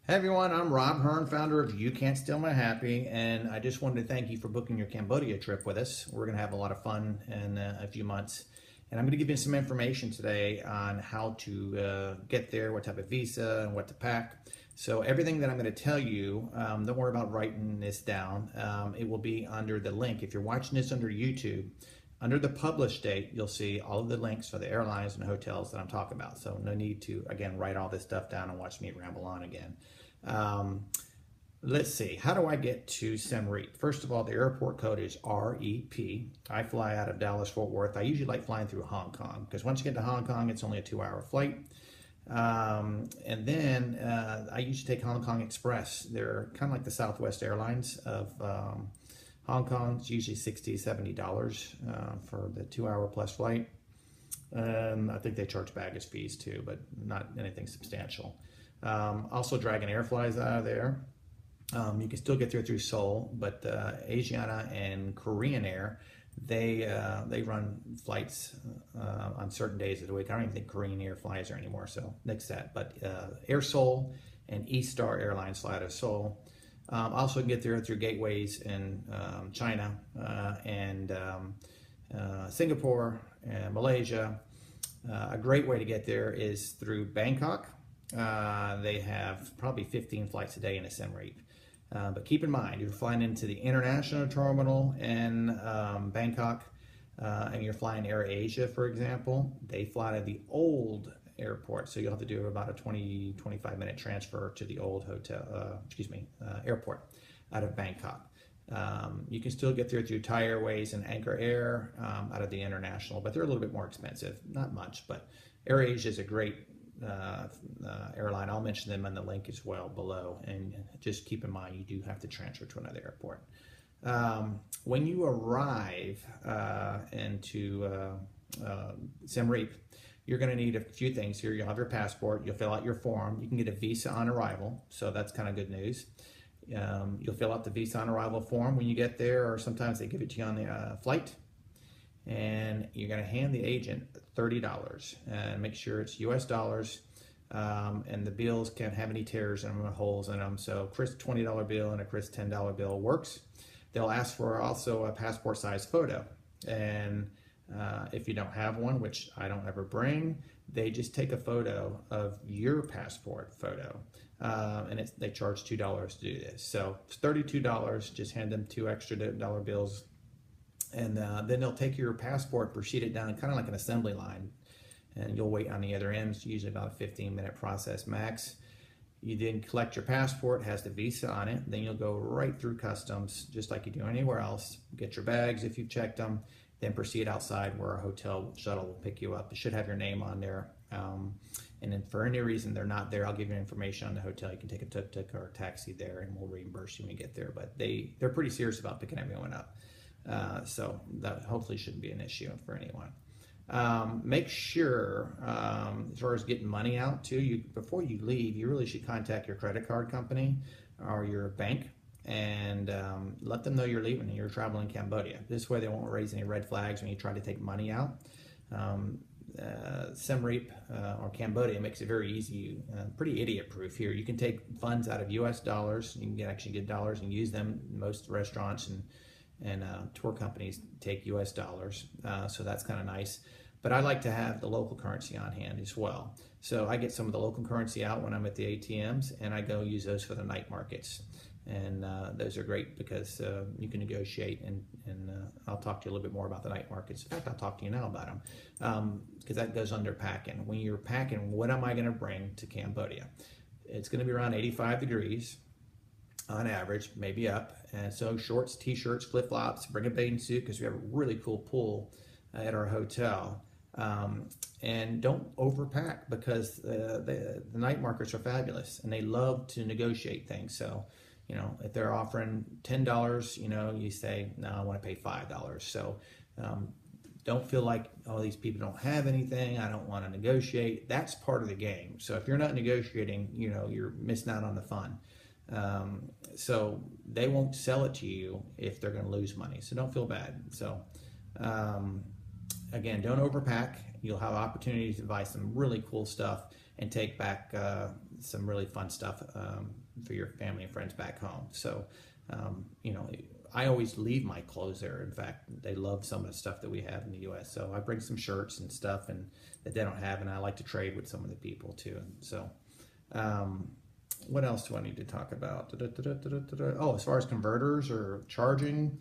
Hey everyone, I'm Rob Hearn, founder of You Can't Steal My Happy, and I just wanted to thank you for booking your Cambodia trip with us. We're going to have a lot of fun in a few months, and I'm going to give you some information today on how to get there, what type of visa, and what to pack. So everything that I'm going to tell you, don't worry about writing this down. It will be under the link. If you're watching this under YouTube, under the publish date, you'll see all of the links for the airlines and hotels that I'm talking about. So no need to, again, write all this stuff down and watch me ramble on again. Um, let's see, how do I get to Siem Reap? First of all, the airport code is REP. I fly out of Dallas Fort Worth. I usually like flying through Hong Kong because once you get to Hong Kong, it's only a 2-hour flight. And then I used to take Hong Kong Express. They're kind of like the Southwest Airlines of Hong Kong. It's usually $60, $70 for the 2-hour plus flight. I think they charge baggage fees too, but not anything substantial. Also, Dragon Air flies out of there. You can still get there through Seoul, but Asiana and Korean Air, they run flights on certain days of the week. I don't even think Korean Air flies there anymore, so nix that. But Air Seoul and East Star Airlines fly out of Seoul. Also can get there through gateways in China and Singapore and Malaysia. A great way to get there is through Bangkok. They have probably 15 flights a day in Siem Reap. But keep in mind, you're flying into the international terminal in Bangkok, and you're flying Air Asia, for example. They fly to the old airport, so you'll have to do about a 25-minute transfer to the old airport out of Bangkok. You can still get there through Thai Airways and Anchor Air out of the international, but they're a little bit more expensive. Not much, but Air Asia is a great airline. I'll mention them in the link as well below, and just keep in mind you do have to transfer to another airport. When you arrive into Siem Reap, you're going to need a few things here. You'll have your passport, you'll fill out your form, you can get a visa on arrival, so that's kind of good news. You'll fill out the visa on arrival form when you get there, or sometimes they give it to you on the flight, and you're going to hand the agent $30 and make sure it's US dollars, and the bills can't have any tears and holes in them. So Chris $20 bill and a Chris $10 bill works. They'll ask for also a passport size photo, and if you don't have one, which I don't ever bring, they just take a photo of your passport photo, and they charge $2 to do this. So it's $32. Just hand them $2 extra dollar bills, and then they'll take your passport, proceed it down kind of like an assembly line, and you'll wait on the other end. It's usually about a 15-minute process max. You then collect your passport, it has the visa on it, then you'll go right through customs just like you do anywhere else, get your bags if you've checked them, then proceed outside where a hotel shuttle will pick you up. It should have your name on there, and then for any reason they're not there, I'll give you information on the hotel. You can take a tuk-tuk or a taxi there, and we'll reimburse you when you get there, but they're pretty serious about picking everyone up. So that hopefully shouldn't be an issue for anyone. Make sure, as far as getting money out too, before you leave, you really should contact your credit card company or your bank and let them know you're leaving and you're traveling Cambodia. This way they won't raise any red flags when you try to take money out. Siem Reap or Cambodia makes it very easy, pretty idiot proof here. You can take funds out of US dollars, you can actually get dollars and use them. Most restaurants and tour companies take US dollars, so that's kind of nice. But I like to have the local currency on hand as well. So I get some of the local currency out when I'm at the ATMs, and I go use those for the night markets. And those are great because you can negotiate, and I'll talk to you a little bit more about the night markets. In fact, I'll talk to you now about them because that goes under packing. When you're packing, what am I going to bring to Cambodia? It's going to be around 85 degrees. On average, maybe up, and so shorts, t-shirts, flip-flops, bring a bathing suit because we have a really cool pool at our hotel, and don't overpack because the night markets are fabulous and they love to negotiate things. So if they're offering $10, you say, no, I want to pay $5. So don't feel like, oh, these people don't have anything, I don't want to negotiate. That's part of the game. So if you're not negotiating, you're missing out on the fun. So they won't sell it to you if they're going to lose money. So don't feel bad. So again, don't overpack. You'll have opportunities to buy some really cool stuff and take back some really fun stuff for your family and friends back home. So, you know, I always leave my clothes there. In fact, they love some of the stuff that we have in the U.S. So I bring some shirts and stuff and that they don't have, and I like to trade with some of the people too. And so, what else do I need to talk about? Oh, as far as converters or charging,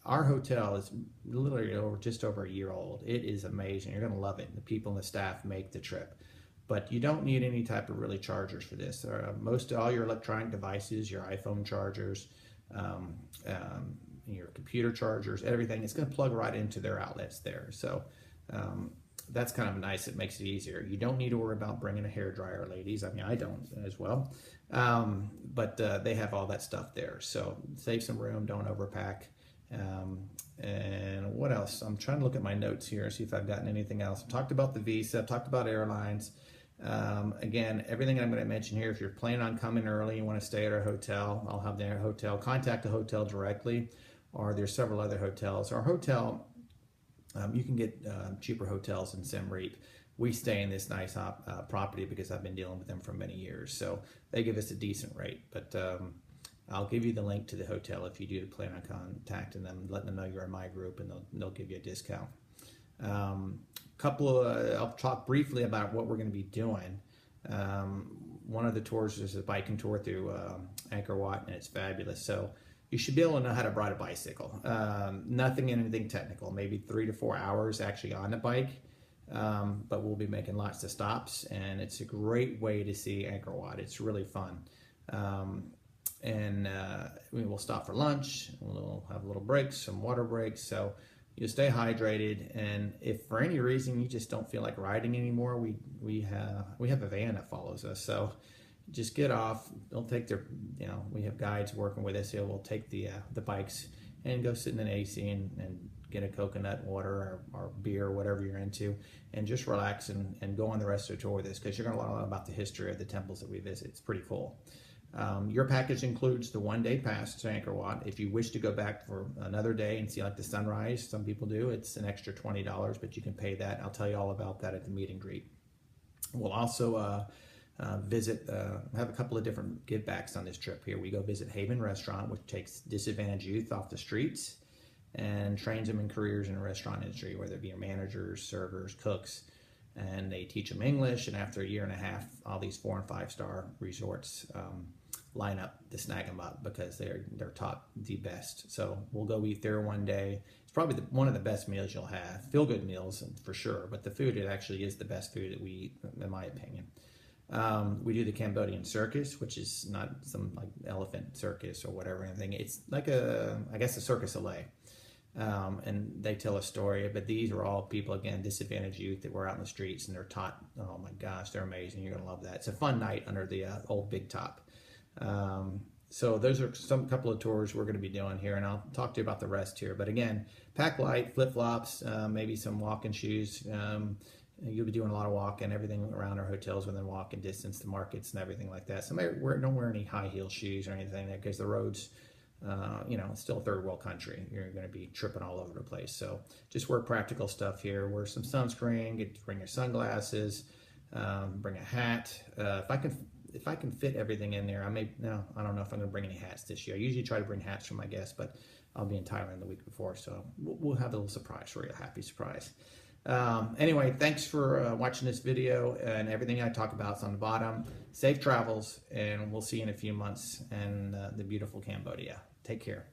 our hotel is literally just over a year old. It is amazing. You're going to love it. The people and the staff make the trip. But you don't need any type of really chargers for this. Most all your electronic devices, your iPhone chargers, your computer chargers, everything, it's going to plug right into their outlets there. So that's kind of nice. It makes it easier. You don't need to worry about bringing a hairdryer, ladies. I mean, I don't as well. But they have all that stuff there. So save some room, don't overpack. And what else? I'm trying to look at my notes here, see if I've gotten anything else. I've talked about the visa, I've talked about airlines. Again, everything I'm going to mention here, if you're planning on coming early, you want to stay at our hotel, I'll have their hotel. Contact the hotel directly, or there's several other hotels. Our hotel, you can get cheaper hotels in Siem Reap. We stay in this nice property because I've been dealing with them for many years. So they give us a decent rate, but I'll give you the link to the hotel if you do plan on contacting them, letting them know you're in my group, and they'll give you a discount. I'll talk briefly about what we're going to be doing. One of the tours is a biking tour through Angkor Wat, and it's fabulous. So you should be able to know how to ride a bicycle. Anything technical, maybe 3 to 4 hours actually on the bike. But we'll be making lots of stops, and it's a great way to see Angkor Wat. It's really fun. We'll stop for lunch. We'll have little breaks, some water breaks. So you stay hydrated. And if for any reason you just don't feel like riding anymore, we have a van that follows us. So just get off. They'll take their, we have guides working with us here. We'll take the bikes and go sit in an AC and get a coconut water or beer, or whatever you're into, and just relax and go on the rest of the tour with us, because you're going to learn a lot about the history of the temples that we visit. It's pretty cool. Your package includes the 1-day pass to Angkor Wat. If you wish to go back for another day and see like the sunrise, some people do, it's an extra $20, but you can pay that. I'll tell you all about that at the meet and greet. We'll also have a couple of different give backs on this trip here. We go visit Haven Restaurant, which takes disadvantaged youth off the streets and trains them in careers in the restaurant industry, whether it be managers, servers, cooks, and they teach them English. And after a year and a half, all these 4- and 5-star resorts line up to snag them up because they're taught the best. So we'll go eat there one day. It's probably one of the best meals you'll have. Feel-good meals for sure, but the food, it actually is the best food that we eat, in my opinion. We do the Cambodian circus, which is not some like elephant circus or whatever anything. It's like a Circus Soleil. And they tell a story, but these are all people, again, disadvantaged youth that were out in the streets, and they're taught. Oh my gosh, they're amazing. You're gonna love that. It's a fun night under the old Big Top. So those are couple of tours we're going to be doing here, and I'll talk to you about the rest here. But again, pack light, flip-flops, maybe some walking shoes. You'll be doing a lot of walking, everything around our hotels within walking distance to markets and everything like that. So don't wear any high heel shoes or anything there, because the roads, it's still a third world country. You're going to be tripping all over the place. So just wear practical stuff here. Wear some sunscreen, bring your sunglasses, bring a hat. If I can fit everything in there, I don't know if I'm going to bring any hats this year. I usually try to bring hats for my guests, but I'll be in Thailand the week before, so we'll have a little surprise for you, a happy surprise. Anyway, thanks for watching this video, and everything I talk about is on the bottom. Safe travels, and we'll see you in a few months in the beautiful Cambodia. Take care.